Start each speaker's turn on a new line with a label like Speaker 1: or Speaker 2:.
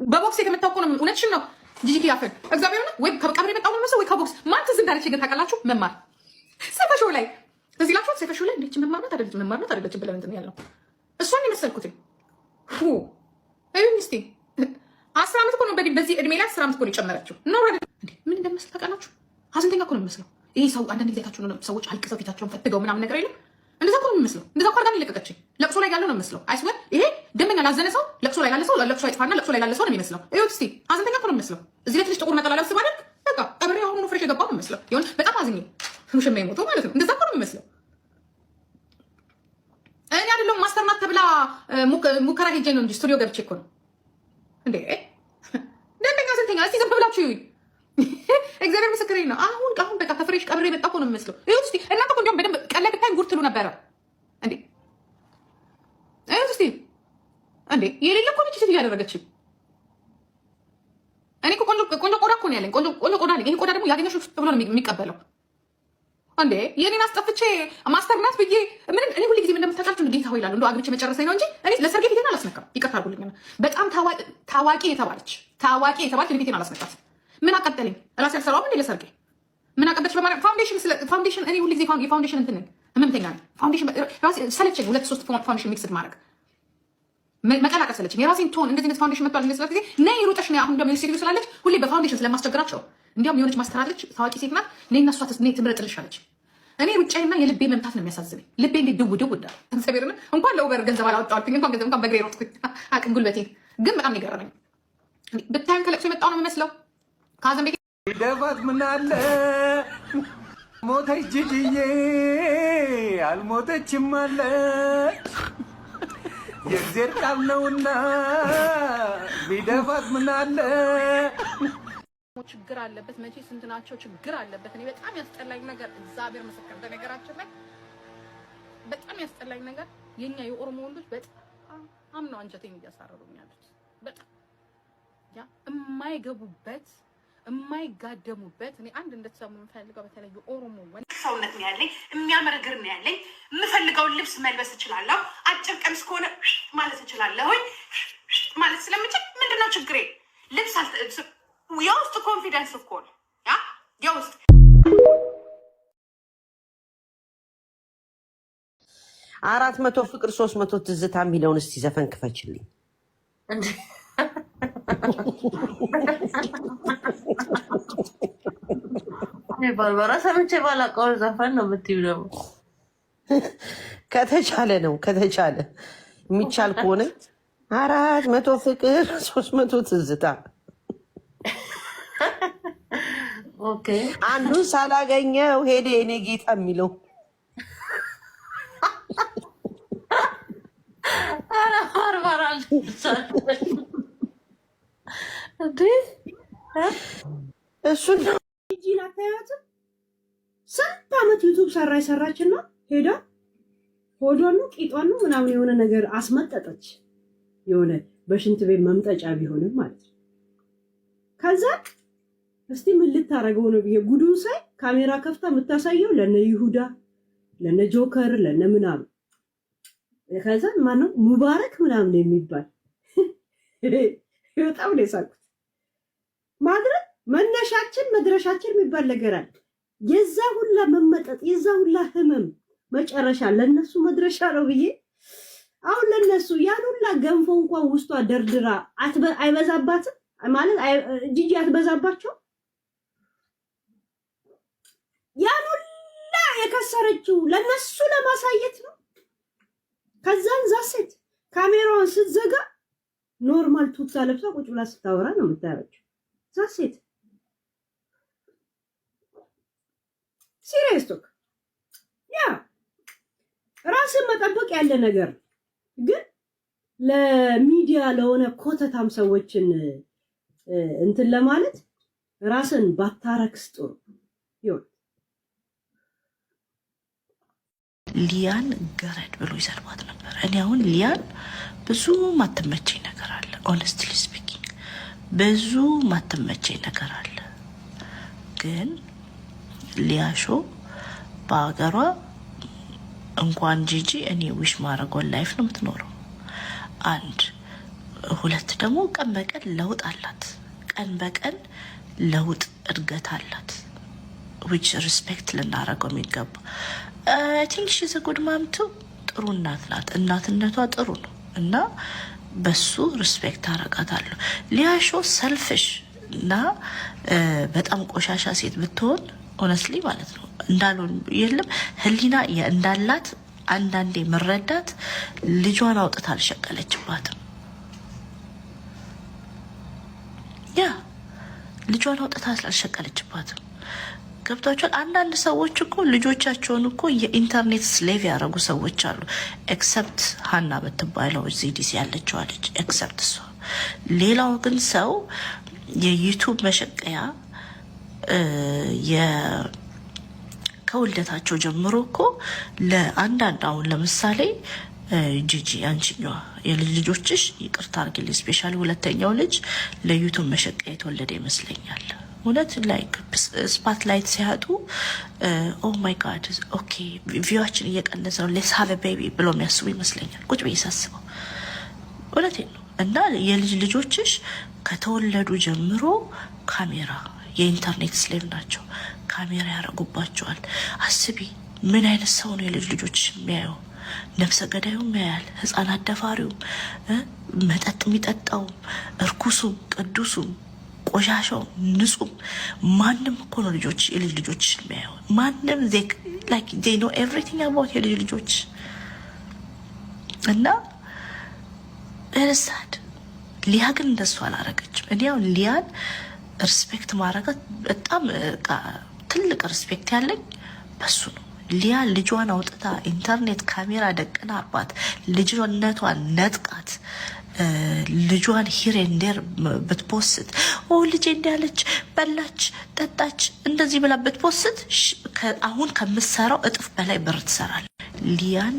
Speaker 1: በቦክስ የተመታው እኮ ነው። እውነትሽን ነው ጂጂ ያፈን እግዚአብሔር ነው ወይ ከቀብር የመጣው ነው መሰለኝ ወይ ከቦክስ ማን ትዝ እንዳለች ግን ታውቃላችሁ? መማር ሰፈሾ ላይ እዚህ ላችሁ ሰፈሾ ላይ እንዴት መማር ነው ታደርጅ መማር ነው ታደርጅ ብለን እንትን ያለው እሷን የመሰልኩት እስቲ 10 ዓመት እኮ ነው በዚህ እድሜ ላይ 10 ዓመት እኮ ነው የጨመረችው። ነው አይደል እንዴ? ምን እንደምመስል ታውቃላችሁ? ሀዘንተኛ እኮ ነው የምመስለው። ይሄ ሰው አንዳንድ ጊዜ ታችሁ ነው ሰዎች አልቅሰው ፊታቸውን ፈትገው ምናምን ነገር የለም እንደዛ እኮ ነው የምመስለው። እንደዛ እኮ አድርጋኝ ለቀቀችኝ። ለቅሶ ላይ ያለው ነው የምመስለው። አይስወር ይሄ ደመኛ ላዘነ ሰው ለቅሶ ላይ ያለ ሰው ለቅሶ አይጥፋና ለቅሶ ላይ ያለ ሰው ነው የሚመስለው። እዩት እስቲ ሀዘንተኛ እኮ ነው የምመስለው። እዚህ ላይ ትንሽ ጥቁር ነጠላ ለብስ ማለት በቃ ቀብሬ አሁን ነው ፍሬሽ የገባው ነው የምመስለው። ይሁን በጣም አዝኜ ውሽማ የሞተው ማለት ነው። እንደዛ እኮ ነው የምመስለው። እኔ አይደለም ማስተርናት ተብላ ሙከራ ሄጄ ነው እንጂ ስቱዲዮ ገብቼ እኮ ነው እንዴ ደመኛ ሀዘንተኛ። እስቲ ዝም ብላችሁ ይሁን እግዚአብሔር ምስክሬ ነው። አሁን በቃ ከፍሬሽ ቀብሬ የመጣ እኮ ነው የምመስለው። ይሁት እስቲ እናንተ እኮ እንዲያውም በደንብ ቀለል ብታይ ጉድ ትሉ ነበረ እንዴ እስቲ እንዴ የሌለ እኮ ነች እያደረገችኝ። እኔ እኮ ቆንጆ ቆዳ እኮ ነው ያለኝ። ቆንጆ ቆዳ አለኝ። ይሄ ቆዳ ደግሞ ያገኘሽው ብሎ ነው የሚቀበለው እንዴ። የኔን አስጠፍቼ ማስተር ናት ብዬ ምንም እኔ ሁሉ ጊዜ እንደምታውቃችሁ ጌታ ሆይ እላለሁ። እንደው አግብቼ መጨረሰኝ ነው እንጂ እኔ ለሰርጌ ፊቴን አላስነካም። ይቅርታ አድርጉልኝ። በጣም ታዋቂ የተባለች እኔ ፊቴን አላስነካት። ምን አቀጠለኝ? ራሴ አልሰራውም እንዴ ለሰርጌ ምን አቀበልሽ? በማለት ፋውንዴሽን እኔ ሁሉ ጊዜ የፋውንዴሽን እንትን ህመምተኛ ነኝ። ፋውንዴሽን ራሴ ሰለቸኝ። 2-3 ፋውንዴሽን ሚክስድ ማድረግ መቀላቀል ሰለችኝ። የራሴን ቶን እንደዚህ ፋውንዴሽን መጥቷል እንደዚህ ስለዚህ ነይ ሩጠሽ ነው። አሁን ደግሞ ሲሪየስ ስላለች ሁሌ በፋውንዴሽን ስለማስቸግራቸው እንዲያውም የሆነች ማስተራለች ታዋቂ ሴት ናት። ነይ እና እሷ ትምረጥልሽ አለች። እኔ ሩጫዬና የልቤ መምታት ነው የሚያሳዝነኝ። ልቤ እንዴት ድው እንዳለ ተንሰቤርና እንኳን ለውበር ገንዘብ አላወጣሁልኝ እንኳን በእግሬ ሮጥኩኝ። አቅም ጉልበቴ ግን በጣም ነው የገረመኝ። ብታዩን ከለቅሶ የመጣው ነው የሚመስለው። ከሀዘን ቤት
Speaker 2: ደፋት ምን አለ ሞተች ጂጂዬ አልሞተችም አለ የእግዚአብሔር ቃል ነውና ቢደፋት ምን አለ።
Speaker 1: ችግር አለበት መቼ ስንት ናቸው ችግር አለበት። እኔ በጣም ያስጠላኝ ነገር እግዚአብሔር ምስክር በነገራችን ላይ በጣም ያስጠላኝ ነገር የኛ የኦሮሞ ወንዶች በጣም ነው አንጀቴን እያሳረሩኝ ያሉት። በጣም ያ የማይገቡበት የማይጋደሙበት እኔ አንድ እንድትሰሙ የምፈልገው በተለይ የኦሮሞ ወንድ ሰውነት ነው ያለኝ፣ የሚያምር እግር ነው ያለኝ፣ የምፈልገውን ልብስ መልበስ እችላለሁ፣ አጭር ቀሚስ ከሆነ ማለት እችላለሁ ማለት ስለምችል ምንድነው ችግሬ? ልብስ የውስጥ ኮንፊደንስ እኮ ነው ያ የውስጥ
Speaker 3: 400 ፍቅር 300 ትዝታ የሚለውን እስቲ ዘፈን ክፈችልኝ።
Speaker 4: ባልባራ ሰምቼ ባላውቀው ዘፈን ነው የምትይው። ደግሞ
Speaker 3: ከተቻለ የሚቻል ከሆነ 400 ፍቅር 300 ትዝታ
Speaker 4: ኦኬ።
Speaker 3: አንዱን ሳላገኘው ሄደ የኔ ጌታ የሚለው
Speaker 4: ባልባራ
Speaker 3: እሱን
Speaker 5: ጂጂን አታያትም? ስንት ዓመት ዩቱብ ሰራችና ሄዳ ሆዷን ነው ቂጧን ነው ምናምን የሆነ ነገር አስመጠጠች። የሆነ በሽንት ቤት መምጠጫ ቢሆንም ማለት ነው። ከዛ እስቲ ምን ልታረገው ነው ብዬ ጉዱን ሳይ ካሜራ ከፍታ የምታሳየው ለነ ይሁዳ ለነ ጆከር ለነ ምናምን ከዛ ማነው ሙባረክ ምናምን የሚባል በጣም ነው የሳቁት። ማድረግ መነሻችን መድረሻችን የሚባል ነገር አለ። የዛ ሁላ መመጠጥ የዛ ሁላ ህመም መጨረሻ ለነሱ መድረሻ ነው ብዬ አሁን ለነሱ ያን ሁላ ገንፎ እንኳን ውስጧ ደርድራ አይበዛባትም ማለት ጂጂ አትበዛባቸው። ያን ሁላ የከሰረችው ለነሱ ለማሳየት ነው። ከዛን ዛሴት ካሜራውን ስትዘጋ ኖርማል ቱታ ለብሳ ቁጭ ብላ ስታወራ ነው የምታያቸው። ዛሴት ሲሪየስ ቶክ ያ ራስን መጠበቅ ያለ ነገር ግን ለሚዲያ ለሆነ ኮተታም ሰዎችን እንትን ለማለት ራስን ባታረክስ ጥሩ ይሁን።
Speaker 4: ሊያን ገረድ ብሎ ይሰድባት ነበር። እኔ አሁን ሊያን ብዙ ማትመቸኝ ነገር አለ። ኦነስትሊ ስፒኪንግ ብዙ ማትመቸኝ ነገር አለ። ግን ሊያሾ በሀገሯ እንኳን ጂጂ እኔ ዊሽ ማድረጓን ላይፍ ነው የምትኖረው። አንድ
Speaker 6: ሁለት ደግሞ ቀን በቀን ለውጥ አላት። ቀን በቀን ለውጥ እድገት አላት። ዊች ሪስፔክት ልናደርገው የሚገባ ቲንክ ሺዝ ጉድ ማምቱ ጥሩ እናት ናት። እናትነቷ ጥሩ ነው እና በሱ ሪስፔክት አረጋታለሁ። ሊያሾ ሰልፍሽ እና በጣም ቆሻሻ ሴት ብትሆን ኦነስትሊ ማለት ነው እንዳልሆን የለም ህሊና እንዳላት አንዳንዴ መረዳት ልጇን አውጥታ አልሸቀለችባትም። ያ ልጇን አውጥታ አልሸቀለችባትም። ገብቷቸዋል። አንዳንድ ሰዎች እኮ ልጆቻቸውን እኮ የኢንተርኔት ስሌቭ ያደረጉ ሰዎች አሉ። ኤክሰፕት ሀና በትባለው እዚህ ዲሲ ያለችዋ ልጅ ኤክሰፕት እሷ። ሌላው ግን ሰው የዩቱብ መሸቀያ ከውልደታቸው ጀምሮ እኮ ለአንዳንድ አሁን ለምሳሌ ጂጂ አንቺኛዋ የልጅ ልጆችሽ ይቅርታ አርግልኝ፣ ስፔሻሊ ሁለተኛው ልጅ ለዩቱብ መሸቀያ የተወለደ ይመስለኛል። እውነት ላይክ ስፓት ላይት ሲያጡ ኦ ማይ ጋድ ኦኬ ቪዋችን እየቀነሰ ነው ሌስ ሀቭ ቤቢ ብሎ የሚያስቡ ይመስለኛል ቁጭ ብዬ ሳስበው። እውነቴን ነው። እና የልጅ ልጆችሽ ከተወለዱ ጀምሮ ካሜራ የኢንተርኔት ስሌቭ ናቸው። ካሜራ ያደርጉባቸዋል። አስቢ ምን አይነት ሰው ነው የልጅ ልጆችሽ የሚያየው? ነፍሰ ገዳዩም ያያል፣ ህፃናት ደፋሪውም፣ መጠጥ የሚጠጣውም፣ እርኩሱም፣ ቅዱሱም፣ ቆሻሻው፣ ንጹም ማንም እኮ ነው ልጆች የልጅ ልጆች የሚያየው። ማንም ላይክ ዴይ ኖ ኤቭሪቲንግ አባውት የልጅ ልጆች እና እርሳድ ሊያ ግን እንደሱ አላረገችም። እኔ ያው ሊያን ሪስፔክት ማድረጋት በጣም ትልቅ ሪስፔክት ያለኝ በሱ ነው። ሊያ ልጇን አውጥታ ኢንተርኔት ካሜራ ደቅና አባት ልጅነቷን ነጥቃት ልጇን ሂር እንዴር ብትፖስት ልጄ እንዳለች በላች ጠጣች እንደዚህ ብላ ብትፖስት አሁን ከምትሰራው እጥፍ በላይ ብር ትሰራለች ሊያን